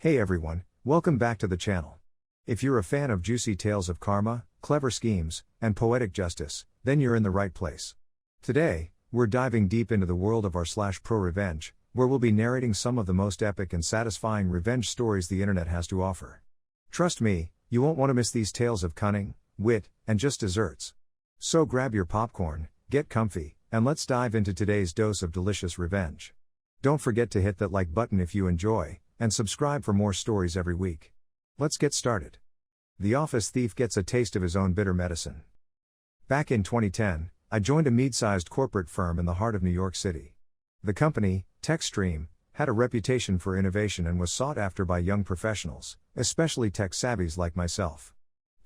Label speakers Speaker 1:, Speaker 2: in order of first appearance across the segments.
Speaker 1: Hey everyone, welcome back to the channel. If you're a fan of juicy tales of karma, clever schemes, and poetic justice, then you're in the right place. Today, we're diving deep into the world of r/pro revenge, where we'll be narrating some of the most epic and satisfying revenge stories the internet has to offer. Trust me, you won't want to miss these tales of cunning, wit, and just desserts. So grab your popcorn, get comfy, and let's dive into today's dose of delicious revenge. Don't forget to hit that like button if you enjoy, and subscribe for more stories every week. Let's get started. The office thief gets a taste of his own bitter medicine. Back in 2010, I joined a mid-sized corporate firm in the heart of New York City. The company, TechStream, had a reputation for innovation and was sought after by young professionals, especially tech savvies like myself.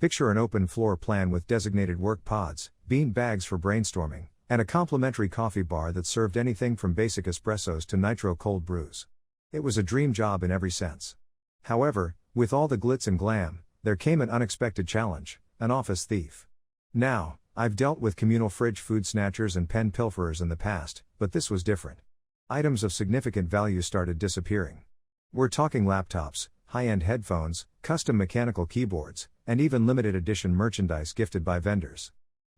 Speaker 1: Picture an open floor plan with designated work pods, bean bags for brainstorming, and a complimentary coffee bar that served anything from basic espressos to nitro cold brews. It was a dream job in every sense. However, with all the glitz and glam, there came an unexpected challenge: an office thief. Now, I've dealt with communal fridge food snatchers and pen pilferers in the past, but this was different. Items of significant value started disappearing. We're talking laptops, high-end headphones, custom mechanical keyboards, and even limited edition merchandise gifted by vendors.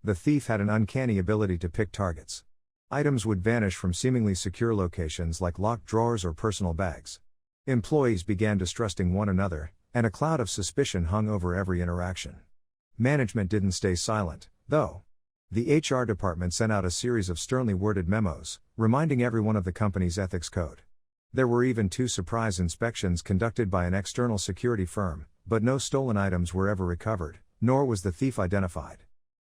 Speaker 1: The thief had an uncanny ability to pick targets. Items would vanish from seemingly secure locations like locked drawers or personal bags. Employees began distrusting one another, and a cloud of suspicion hung over every interaction. Management didn't stay silent, though. The HR department sent out a series of sternly worded memos, reminding everyone of the company's ethics code. There were even 2 surprise inspections conducted by an external security firm, but no stolen items were ever recovered, nor was the thief identified.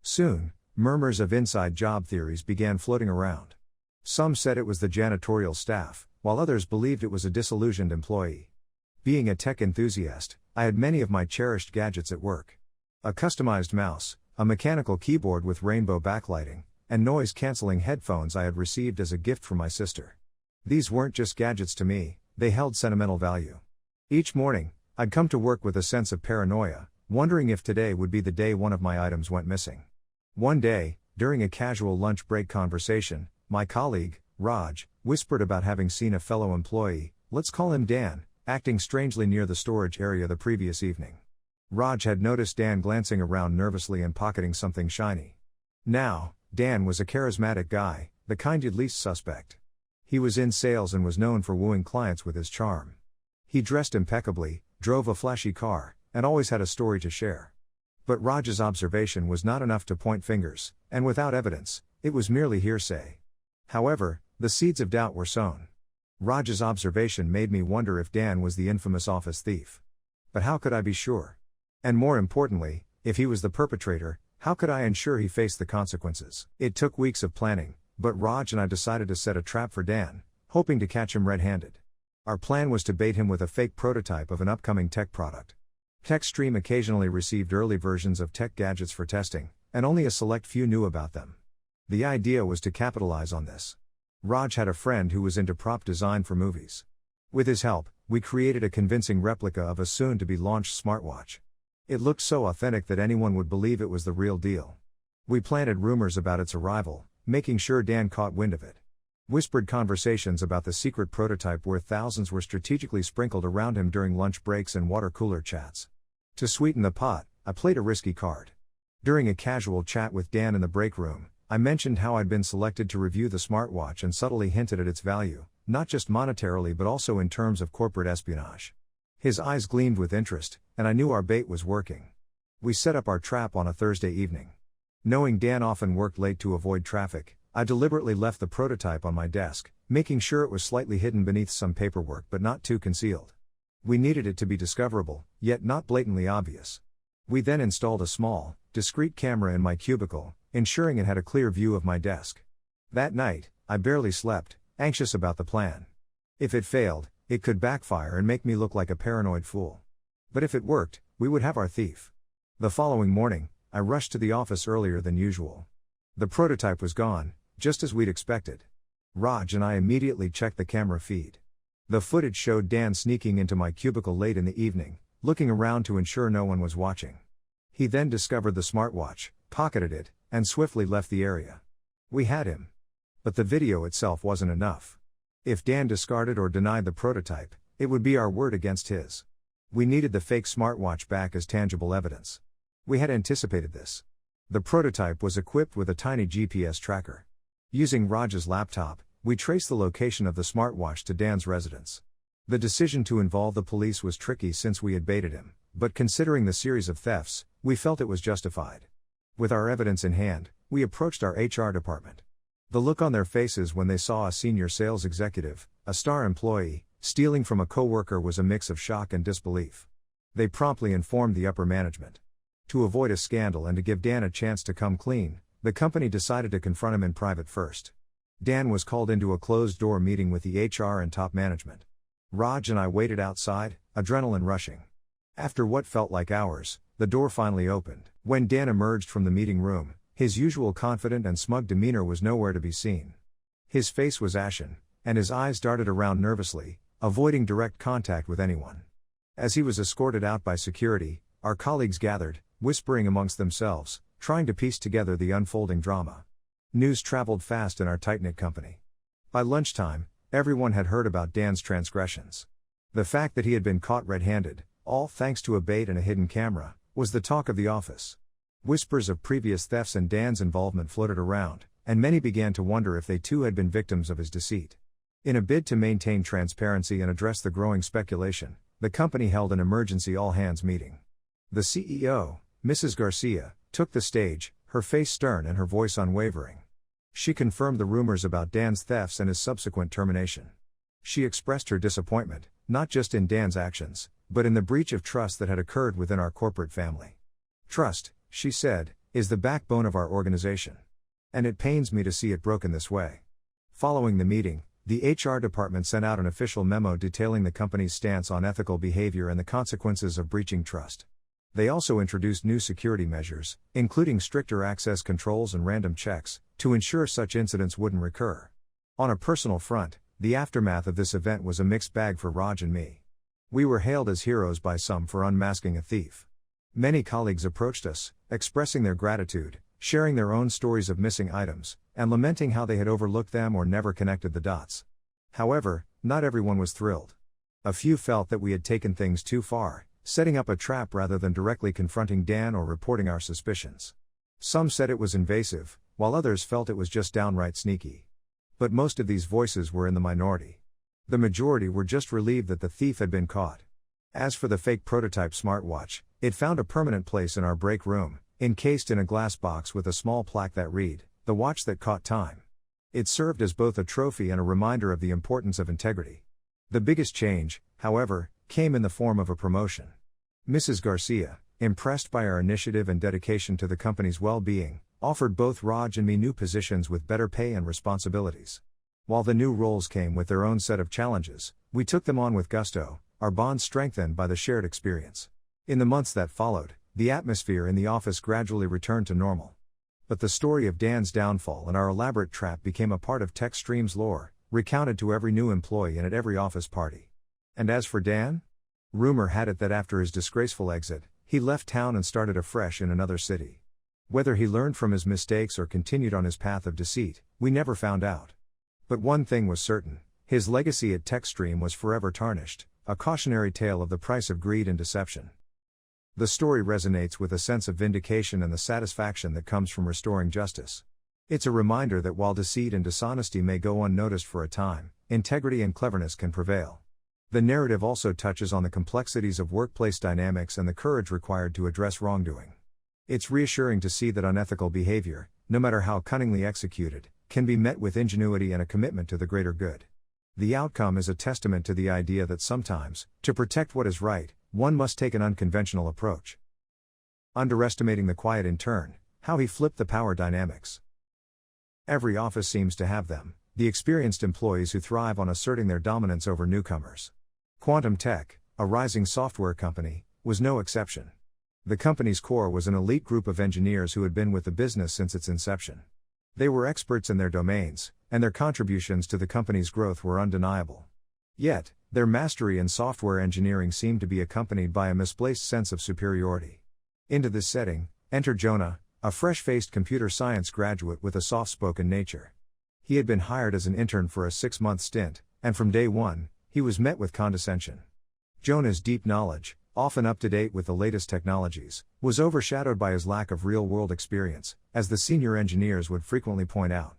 Speaker 1: Soon, murmurs of inside job theories began floating around. Some said it was the janitorial staff, while others believed it was a disillusioned employee. Being a tech enthusiast, I had many of my cherished gadgets at work. A customized mouse, a mechanical keyboard with rainbow backlighting, and noise-canceling headphones I had received as a gift from my sister. These weren't just gadgets to me, they held sentimental value. Each morning, I'd come to work with a sense of paranoia, wondering if today would be the day one of my items went missing. One day, during a casual lunch break conversation, my colleague, Raj, whispered about having seen a fellow employee, let's call him Dan, acting strangely near the storage area the previous evening. Raj had noticed Dan glancing around nervously and pocketing something shiny. Now, Dan was a charismatic guy, the kind you'd least suspect. He was in sales and was known for wooing clients with his charm. He dressed impeccably, drove a flashy car, and always had a story to share. But Raj's observation was not enough to point fingers, and without evidence, it was merely hearsay. However, the seeds of doubt were sown. Raj's observation made me wonder if Dan was the infamous office thief. But how could I be sure? And more importantly, if he was the perpetrator, how could I ensure he faced the consequences? It took weeks of planning, but Raj and I decided to set a trap for Dan, hoping to catch him red-handed. Our plan was to bait him with a fake prototype of an upcoming tech product. TechStream occasionally received early versions of tech gadgets for testing, and only a select few knew about them. The idea was to capitalize on this. Raj had a friend who was into prop design for movies. With his help, we created a convincing replica of a soon-to-be-launched smartwatch. It looked so authentic that anyone would believe it was the real deal. We planted rumors about its arrival, making sure Dan caught wind of it. Whispered conversations about the secret prototype worth thousands were strategically sprinkled around him during lunch breaks and water cooler chats. To sweeten the pot, I played a risky card. During a casual chat with Dan in the break room, I mentioned how I'd been selected to review the smartwatch and subtly hinted at its value, not just monetarily but also in terms of corporate espionage. His eyes gleamed with interest, and I knew our bait was working. We set up our trap on a Thursday evening. Knowing Dan often worked late to avoid traffic, I deliberately left the prototype on my desk, making sure it was slightly hidden beneath some paperwork but not too concealed. We needed it to be discoverable, yet not blatantly obvious. We then installed a small, discreet camera in my cubicle, ensuring it had a clear view of my desk. That night, I barely slept, anxious about the plan. If it failed, it could backfire and make me look like a paranoid fool. But if it worked, we would have our thief. The following morning, I rushed to the office earlier than usual. The prototype was gone, just as we'd expected. Raj and I immediately checked the camera feed. The footage showed Dan sneaking into my cubicle late in the evening, looking around to ensure no one was watching. He then discovered the smartwatch, pocketed it, and swiftly left the area. We had him. But the video itself wasn't enough. If Dan discarded or denied the prototype, It would be our word against his. We needed the fake smartwatch back as tangible evidence. We had anticipated this. The prototype was equipped with a tiny GPS tracker. Using Raj's laptop, we traced the location of the smartwatch to Dan's residence. The decision to involve the police was tricky since we had baited him, but considering the series of thefts, we felt it was justified. With our evidence in hand, we approached our HR department. The look on their faces when they saw a senior sales executive, a star employee, stealing from a coworker was a mix of shock and disbelief. They promptly informed the upper management. To avoid a scandal and to give Dan a chance to come clean, the company decided to confront him in private first. Dan was called into a closed-door meeting with the HR and top management. Raj and I waited outside, adrenaline rushing. After what felt like hours, the door finally opened. When Dan emerged from the meeting room, his usual confident and smug demeanor was nowhere to be seen. His face was ashen, and his eyes darted around nervously, avoiding direct contact with anyone. As he was escorted out by security, our colleagues gathered, whispering amongst themselves, trying to piece together the unfolding drama. News traveled fast in our tight-knit company. By lunchtime, everyone had heard about Dan's transgressions. The fact that he had been caught red-handed, all thanks to a bait and a hidden camera, was the talk of the office. Whispers of previous thefts and Dan's involvement floated around, and many began to wonder if they too had been victims of his deceit. In a bid to maintain transparency and address the growing speculation, the company held an emergency all-hands meeting. The CEO, Mrs. Garcia, took the stage, her face stern and her voice unwavering. She confirmed the rumors about Dan's thefts and his subsequent termination. She expressed her disappointment, not just in Dan's actions, but in the breach of trust that had occurred within our corporate family. Trust, she said, is the backbone of our organization. And it pains me to see it broken this way. Following the meeting, the HR department sent out an official memo detailing the company's stance on ethical behavior and the consequences of breaching trust. They also introduced new security measures, including stricter access controls and random checks, to ensure such incidents wouldn't recur. On a personal front, the aftermath of this event was a mixed bag for Raj and me. We were hailed as heroes by some for unmasking a thief. Many colleagues approached us, expressing their gratitude, sharing their own stories of missing items, and lamenting how they had overlooked them or never connected the dots. However, not everyone was thrilled. A few felt that we had taken things too far, setting up a trap rather than directly confronting Dan or reporting our suspicions. Some said it was invasive, while others felt it was just downright sneaky. But most of these voices were in the minority. The majority were just relieved that the thief had been caught. As for the fake prototype smartwatch, it found a permanent place in our break room, encased in a glass box with a small plaque that read, "The watch that caught time." It served as both a trophy and a reminder of the importance of integrity. The biggest change, however, came in the form of a promotion. Mrs. Garcia, impressed by our initiative and dedication to the company's well-being, offered both Raj and me new positions with better pay and responsibilities. While the new roles came with their own set of challenges, we took them on with gusto, our bonds strengthened by the shared experience. In the months that followed, the atmosphere in the office gradually returned to normal. But the story of Dan's downfall and our elaborate trap became a part of TechStream's lore, recounted to every new employee and at every office party. And as for Dan? Rumor had it that after his disgraceful exit, he left town and started afresh in another city. Whether he learned from his mistakes or continued on his path of deceit, we never found out. But one thing was certain, his legacy at TechStream was forever tarnished, a cautionary tale of the price of greed and deception. The story resonates with a sense of vindication and the satisfaction that comes from restoring justice. It's a reminder that while deceit and dishonesty may go unnoticed for a time, integrity and cleverness can prevail. The narrative also touches on the complexities of workplace dynamics and the courage required to address wrongdoing. It's reassuring to see that unethical behavior, no matter how cunningly executed, can be met with ingenuity and a commitment to the greater good. The outcome is a testament to the idea that sometimes, to protect what is right, one must take an unconventional approach. Underestimating the quiet intern, how he flipped the power dynamics. Every office seems to have them, the experienced employees who thrive on asserting their dominance over newcomers. Quantum Tech, a rising software company, was no exception. The company's core was an elite group of engineers who had been with the business since its inception. They were experts in their domains, and their contributions to the company's growth were undeniable. Yet, their mastery in software engineering seemed to be accompanied by a misplaced sense of superiority. Into this setting, enter Jonah, a fresh-faced computer science graduate with a soft-spoken nature. He had been hired as an intern for a 6-month stint, and from day one, he was met with condescension. Jonah's deep knowledge, often up to date with the latest technologies, was overshadowed by his lack of real-world experience, as the senior engineers would frequently point out.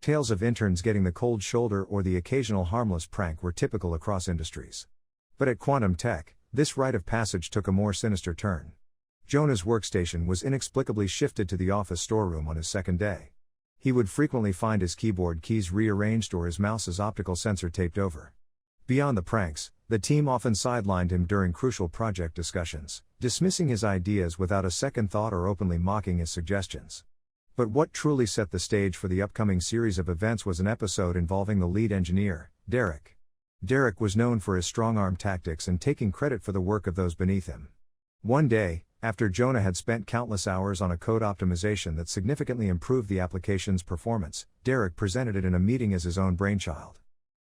Speaker 1: Tales of interns getting the cold shoulder or the occasional harmless prank were typical across industries. But at Quantum Tech, this rite of passage took a more sinister turn. Jonah's workstation was inexplicably shifted to the office storeroom on his second day. He would frequently find his keyboard keys rearranged or his mouse's optical sensor taped over. Beyond the pranks, the team often sidelined him during crucial project discussions, dismissing his ideas without a second thought or openly mocking his suggestions. But what truly set the stage for the upcoming series of events was an episode involving the lead engineer, Derek. Derek was known for his strong-arm tactics and taking credit for the work of those beneath him. One day, after Jonah had spent countless hours on a code optimization that significantly improved the application's performance, Derek presented it in a meeting as his own brainchild.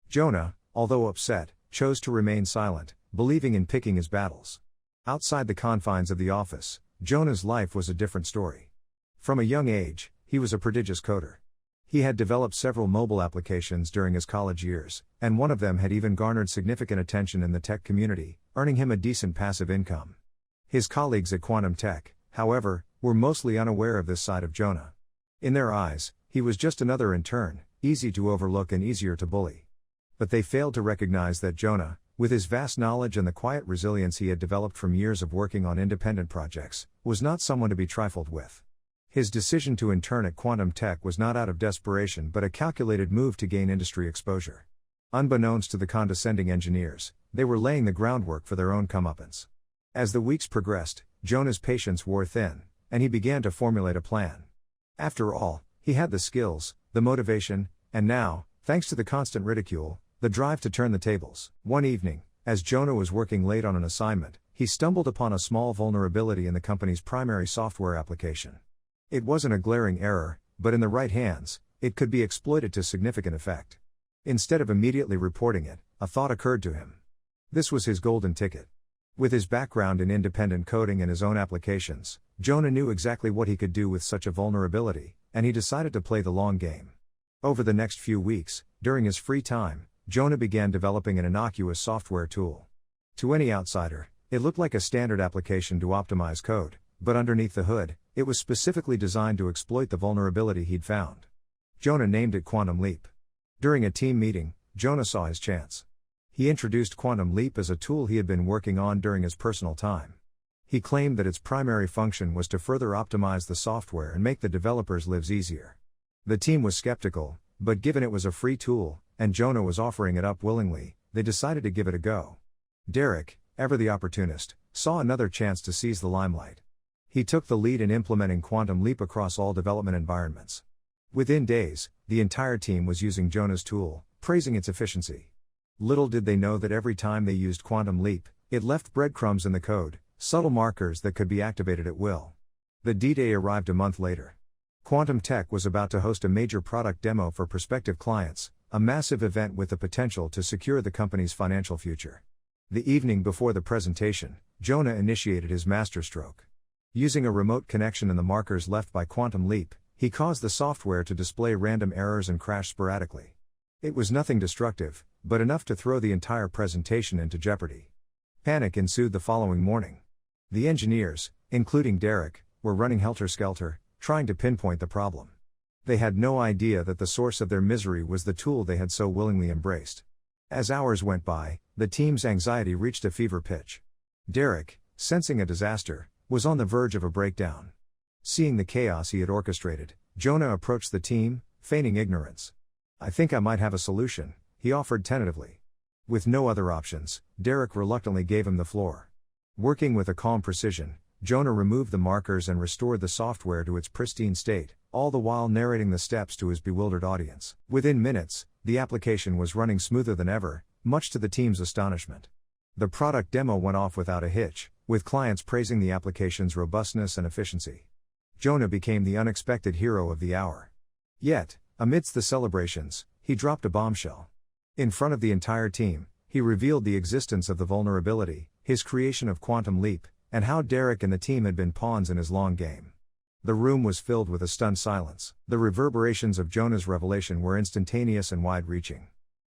Speaker 1: Jonah, although upset, chose to remain silent, believing in picking his battles. Outside the confines of the office, Jonah's life was a different story. From a young age, he was a prodigious coder. He had developed several mobile applications during his college years, and one of them had even garnered significant attention in the tech community, earning him a decent passive income. His colleagues at Quantum Tech, however, were mostly unaware of this side of Jonah. In their eyes, he was just another intern, easy to overlook and easier to bully. But they failed to recognize that Jonah, with his vast knowledge and the quiet resilience he had developed from years of working on independent projects, was not someone to be trifled with. His decision to intern at Quantum Tech was not out of desperation but a calculated move to gain industry exposure. Unbeknownst to the condescending engineers, they were laying the groundwork for their own comeuppance. As the weeks progressed, Jonah's patience wore thin, and he began to formulate a plan. After all, he had the skills, the motivation, and now, thanks to the constant ridicule, the drive to turn the tables. One evening, as Jonah was working late on an assignment, he stumbled upon a small vulnerability in the company's primary software application. It wasn't a glaring error, but in the right hands, it could be exploited to significant effect. Instead of immediately reporting it, a thought occurred to him. This was his golden ticket. With his background in independent coding and his own applications, Jonah knew exactly what he could do with such a vulnerability, and he decided to play the long game. Over the next few weeks, during his free time, Jonah began developing an innocuous software tool. To any outsider, it looked like a standard application to optimize code, but underneath the hood, it was specifically designed to exploit the vulnerability he'd found. Jonah named it Quantum Leap. During a team meeting, Jonah saw his chance. He introduced Quantum Leap as a tool he had been working on during his personal time. He claimed that its primary function was to further optimize the software and make the developers' lives easier. The team was skeptical, but given it was a free tool, and Jonah was offering it up willingly, they decided to give it a go. Derek, ever the opportunist, saw another chance to seize the limelight. He took the lead in implementing Quantum Leap across all development environments. Within days, the entire team was using Jonah's tool, praising its efficiency. Little did they know that every time they used Quantum Leap, it left breadcrumbs in the code, subtle markers that could be activated at will. The D-Day arrived a month later. Quantum Tech was about to host a major product demo for prospective clients, a massive event with the potential to secure the company's financial future. The evening before the presentation, Jonah initiated his masterstroke. Using a remote connection and the markers left by Quantum Leap, he caused the software to display random errors and crash sporadically. It was nothing destructive, but enough to throw the entire presentation into jeopardy. Panic ensued the following morning. The engineers, including Derek, were running helter-skelter, trying to pinpoint the problem. They had no idea that the source of their misery was the tool they had so willingly embraced. As hours went by, the team's anxiety reached a fever pitch. Derek, sensing a disaster, was on the verge of a breakdown. Seeing the chaos he had orchestrated, Jonah approached the team, feigning ignorance. "I think I might have a solution," he offered tentatively. With no other options, Derek reluctantly gave him the floor. Working with a calm precision, Jonah removed the markers and restored the software to its pristine state, all the while narrating the steps to his bewildered audience. Within minutes, the application was running smoother than ever, much to the team's astonishment. The product demo went off without a hitch, with clients praising the application's robustness and efficiency. Jonah became the unexpected hero of the hour. Yet, amidst the celebrations, he dropped a bombshell. In front of the entire team, he revealed the existence of the vulnerability, his creation of Quantum Leap, and how Derek and the team had been pawns in his long game. The room was filled with a stunned silence. The reverberations of Jonah's revelation were instantaneous and wide-reaching.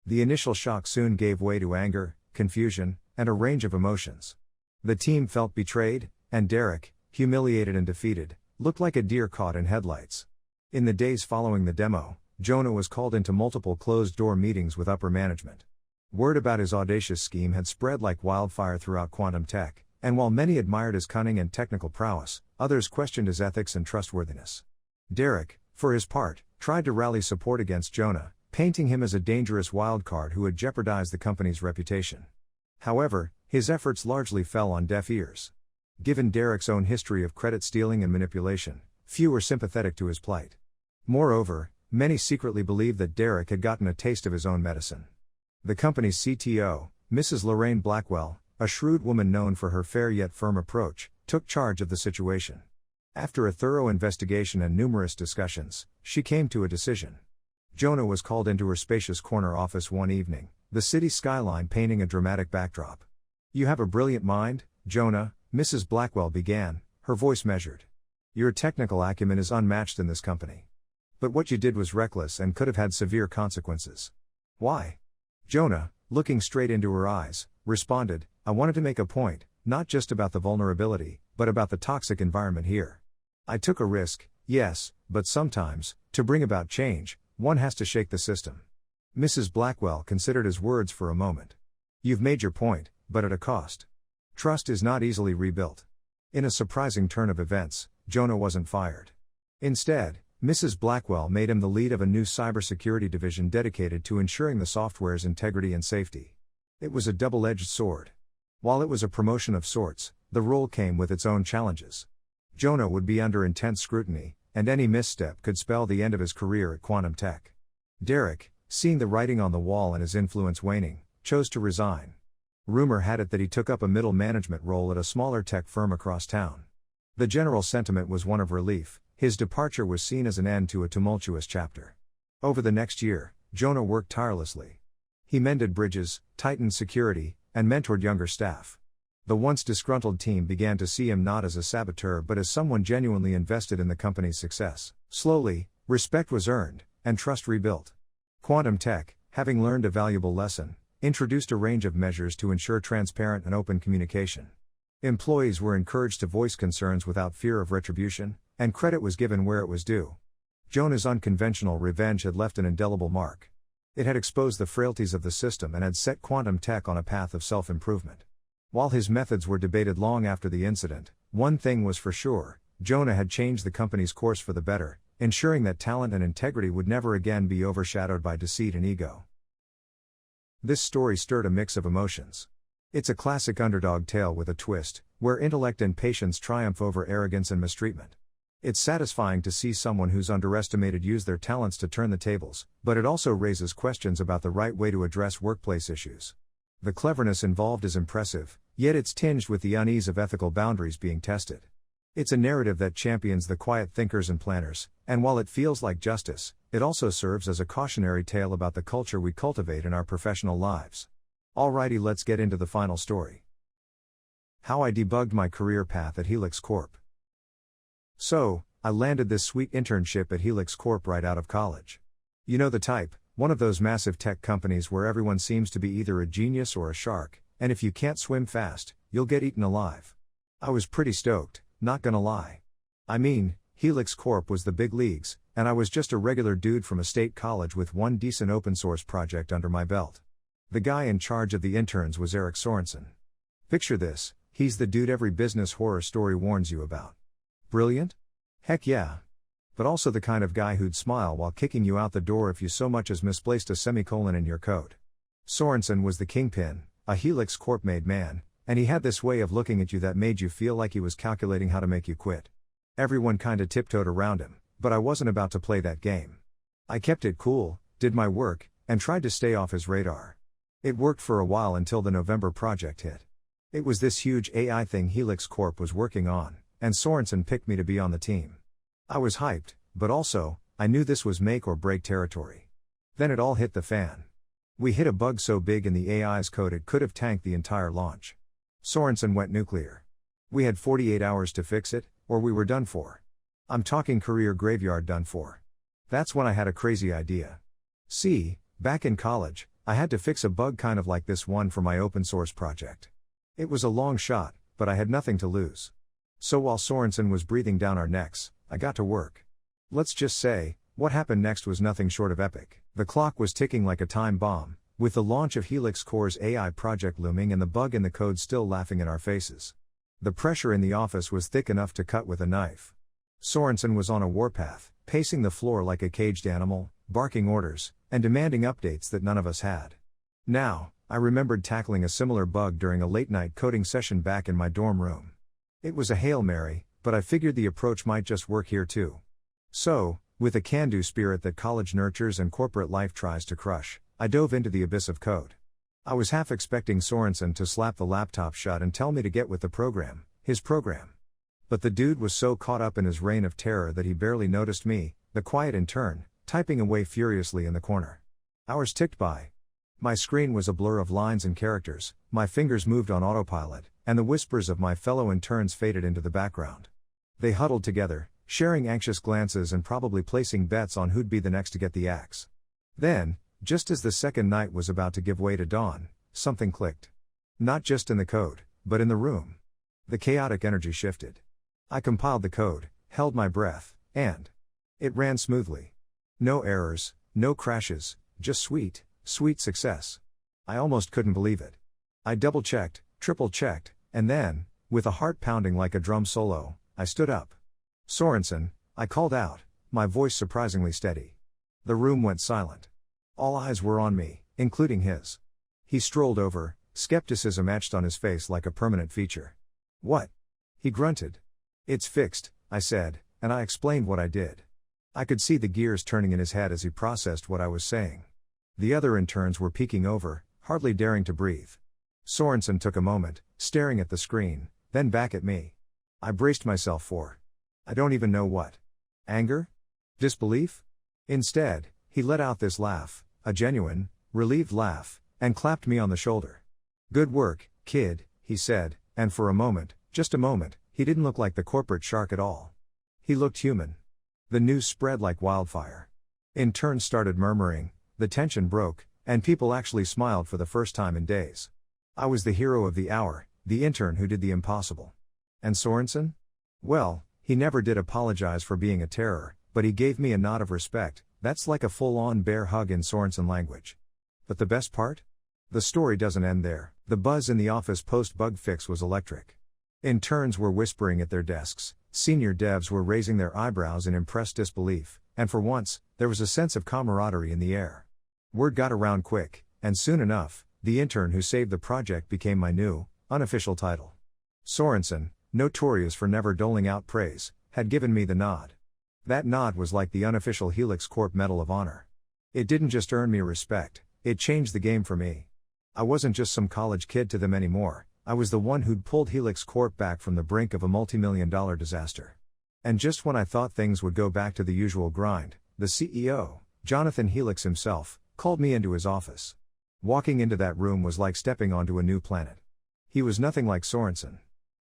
Speaker 1: The initial shock soon gave way to anger, confusion, and a range of emotions. The team felt betrayed, and Derek, humiliated and defeated, looked like a deer caught in headlights. In the days following the demo, Jonah was called into multiple closed-door meetings with upper management. Word about his audacious scheme had spread like wildfire throughout quantum tech, and while many admired his cunning and technical prowess, others questioned his ethics and trustworthiness. Derek, for his part, tried to rally support against Jonah, painting him as a dangerous wildcard who would jeopardize the company's reputation. However, his efforts largely fell on deaf ears. Given Derek's own history of credit stealing and manipulation, few were sympathetic to his plight. Moreover, many secretly believed that Derek had gotten a taste of his own medicine. The company's CTO, Mrs. Lorraine Blackwell, a shrewd woman known for her fair yet firm approach, took charge of the situation. After a thorough investigation and numerous discussions, she came to a decision. Jonah was called into her spacious corner office one evening, the city skyline painting a dramatic backdrop. "You have a brilliant mind, Jonah," Mrs. Blackwell began, her voice measured. "Your technical acumen is unmatched in this company. But what you did was reckless and could have had severe consequences." "Why?" Jonah, looking straight into her eyes, responded, "I wanted to make a point, not just about the vulnerability, but about the toxic environment here. I took a risk, yes, but sometimes, to bring about change, one has to shake the system." Mrs. Blackwell considered his words for a moment. "You've made your point, but at a cost. Trust is not easily rebuilt." In a surprising turn of events, Jonah wasn't fired. Instead, Mrs. Blackwell made him the lead of a new cybersecurity division dedicated to ensuring the software's integrity and safety. It was a double-edged sword. While it was a promotion of sorts, the role came with its own challenges. Jonah would be under intense scrutiny, and any misstep could spell the end of his career at quantum tech. Derek, seeing the writing on the wall and his influence waning, chose to resign. Rumor had it that he took up a middle management role at a smaller tech firm across town. The general sentiment was one of relief. His departure was seen as an end to a tumultuous chapter. Over the next year, Jonah worked tirelessly. He mended bridges, tightened security, and mentored younger staff. The once disgruntled team began to see him not as a saboteur but as someone genuinely invested in the company's success. Slowly, respect was earned, and trust rebuilt. Quantum tech, having learned a valuable lesson, introduced a range of measures to ensure transparent and open communication. Employees were encouraged to voice concerns without fear of retribution, and credit was given where it was due. Jonah's unconventional revenge had left an indelible mark. It had exposed the frailties of the system and had set quantum tech on a path of self-improvement. While his methods were debated long after the incident, one thing was for sure: Jonah had changed the company's course for the better, ensuring that talent and integrity would never again be overshadowed by deceit and ego. This story stirred a mix of emotions. It's a classic underdog tale with a twist, where intellect and patience triumph over arrogance and mistreatment. It's satisfying to see someone who's underestimated use their talents to turn the tables, but it also raises questions about the right way to address workplace issues. The cleverness involved is impressive, yet it's tinged with the unease of ethical boundaries being tested. It's a narrative that champions the quiet thinkers and planners, and while it feels like justice, it also serves as a cautionary tale about the culture we cultivate in our professional lives. Alrighty, let's get into the final story. How I debugged my career path at Helix Corp. So, I landed this sweet internship at Helix Corp right out of college. You know the type, one of those massive tech companies where everyone seems to be either a genius or a shark, and if you can't swim fast, you'll get eaten alive. I was pretty stoked, not gonna lie. I mean, Helix Corp was the big leagues, and I was just a regular dude from a state college with one decent open source project under my belt. The guy in charge of the interns was Eric Sorensen. Picture this, he's the dude every business horror story warns you about. Brilliant? Heck yeah. But also the kind of guy who'd smile while kicking you out the door if you so much as misplaced a semicolon in your code. Sorensen was the kingpin, a Helix Corp made man, and he had this way of looking at you that made you feel like he was calculating how to make you quit. Everyone kinda tiptoed around him, but I wasn't about to play that game. I kept it cool, did my work, and tried to stay off his radar. It worked for a while until the November project hit. It was this huge AI thing Helix Corp was working on, and Sorensen picked me to be on the team. I was hyped, but also, I knew this was make or break territory. Then it all hit the fan. We hit a bug so big in the AI's code it could have tanked the entire launch. Sorensen went nuclear. We had 48 hours to fix it, or we were done for. I'm talking career graveyard done for. That's when I had a crazy idea. See, back in college, I had to fix a bug kind of like this one for my open source project. It was a long shot, but I had nothing to lose. So while Sorensen was breathing down our necks, I got to work. Let's just say, what happened next was nothing short of epic. The clock was ticking like a time bomb, with the launch of Helix Core's AI project looming and the bug in the code still laughing in our faces. The pressure in the office was thick enough to cut with a knife. Sorensen was on a warpath, pacing the floor like a caged animal, barking orders, and demanding updates that none of us had. Now, I remembered tackling a similar bug during a late-night coding session back in my dorm room. It was a Hail Mary, but I figured the approach might just work here too. So, with a can-do spirit that college nurtures and corporate life tries to crush, I dove into the abyss of code. I was half expecting Sorensen to slap the laptop shut and tell me to get with the program, his program. But the dude was so caught up in his reign of terror that he barely noticed me, the quiet intern, typing away furiously in the corner. Hours ticked by. My screen was a blur of lines and characters, my fingers moved on autopilot, and the whispers of my fellow interns faded into the background. They huddled together, sharing anxious glances and probably placing bets on who'd be the next to get the axe. Then, just as the second night was about to give way to dawn, something clicked. Not just in the code, but in the room. The chaotic energy shifted. I compiled the code, held my breath, and it ran smoothly. No errors, no crashes, just sweet success. I almost couldn't believe it. I double-checked, triple-checked, and then, with a heart pounding like a drum solo, I stood up. Sorensen, I called out, my voice surprisingly steady. The room went silent. All eyes were on me, including his. He strolled over, skepticism etched on his face like a permanent feature. What? He grunted. It's fixed, I said, and I explained what I did. I could see the gears turning in his head as he processed what I was saying. The other interns were peeking over, hardly daring to breathe. Sorensen took a moment, staring at the screen, then back at me. I braced myself for, I don't even know what. Anger? Disbelief? Instead, he let out this laugh, a genuine, relieved laugh, and clapped me on the shoulder. Good work, kid, he said, and for a moment, just a moment, he didn't look like the corporate shark at all. He looked human. The news spread like wildfire. Interns started murmuring, the tension broke, and people actually smiled for the first time in days. I was the hero of the hour, the intern who did the impossible. And Sorensen? Well, he never did apologize for being a terror, but he gave me a nod of respect. That's like a full-on bear hug in Sorensen language. But the best part? The story doesn't end there. The buzz in the office post-bug fix was electric. Interns were whispering at their desks, senior devs were raising their eyebrows in impressed disbelief, and for once, there was a sense of camaraderie in the air. Word got around quick, and soon enough, the intern who saved the project became my new, unofficial title. Sorensen, notorious for never doling out praise, had given me the nod. That nod was like the unofficial Helix Corp Medal of Honor. It didn't just earn me respect, it changed the game for me. I wasn't just some college kid to them anymore, I was the one who'd pulled Helix Corp back from the brink of a multi-million-dollar disaster. And just when I thought things would go back to the usual grind, the CEO, Jonathan Helix himself, called me into his office. Walking into that room was like stepping onto a new planet. He was nothing like Sorensen.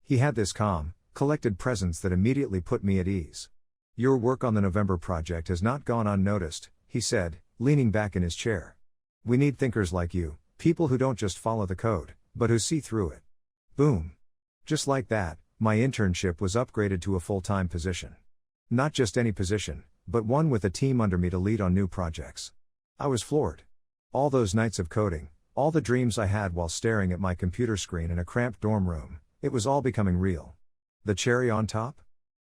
Speaker 1: He had this calm, collected presence that immediately put me at ease. Your work on the November project has not gone unnoticed, he said, leaning back in his chair. We need thinkers like you, people who don't just follow the code, but who see through it. Boom. Just like that, my internship was upgraded to a full-time position. Not just any position, but one with a team under me to lead on new projects. I was floored. All those nights of coding, all the dreams I had while staring at my computer screen in a cramped dorm room, it was all becoming real. The cherry on top?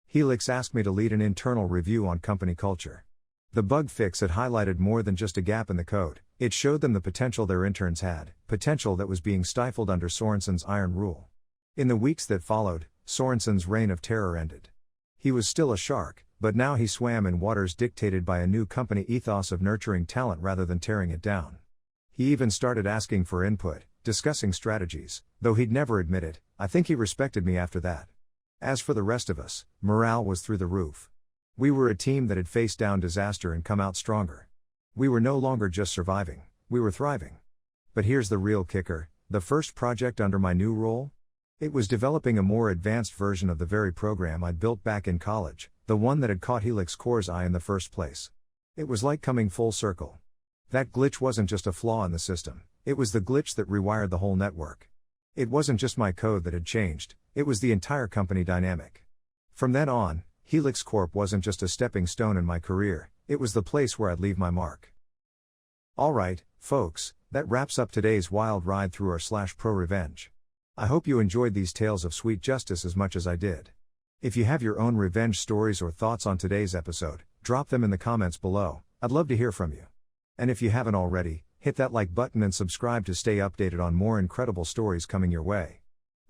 Speaker 1: Helix asked me to lead an internal review on company culture. The bug fix had highlighted more than just a gap in the code, it showed them the potential their interns had, potential that was being stifled under Sorensen's iron rule. In the weeks that followed, Sorensen's reign of terror ended. He was still a shark, but now he swam in waters dictated by a new company ethos of nurturing talent rather than tearing it down. He even started asking for input, discussing strategies, though he'd never admit it. I think he respected me after that. As for the rest of us, morale was through the roof. We were a team that had faced down disaster and come out stronger. We were no longer just surviving, we were thriving. But here's the real kicker, the first project under my new role? It was developing a more advanced version of the very program I'd built back in college, the one that had caught Helix Core's eye in the first place. It was like coming full circle. That glitch wasn't just a flaw in the system, it was the glitch that rewired the whole network. It wasn't just my code that had changed, it was the entire company dynamic. From then on, Helix Corp wasn't just a stepping stone in my career, it was the place where I'd leave my mark. Alright, folks, that wraps up today's wild ride through our /pro revenge. I hope you enjoyed these tales of sweet justice as much as I did. If you have your own revenge stories or thoughts on today's episode, drop them in the comments below, I'd love to hear from you. And if you haven't already, hit that like button and subscribe to stay updated on more incredible stories coming your way.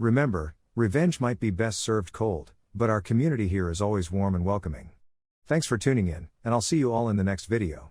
Speaker 1: Remember, revenge might be best served cold, but our community here is always warm and welcoming. Thanks for tuning in, and I'll see you all in the next video.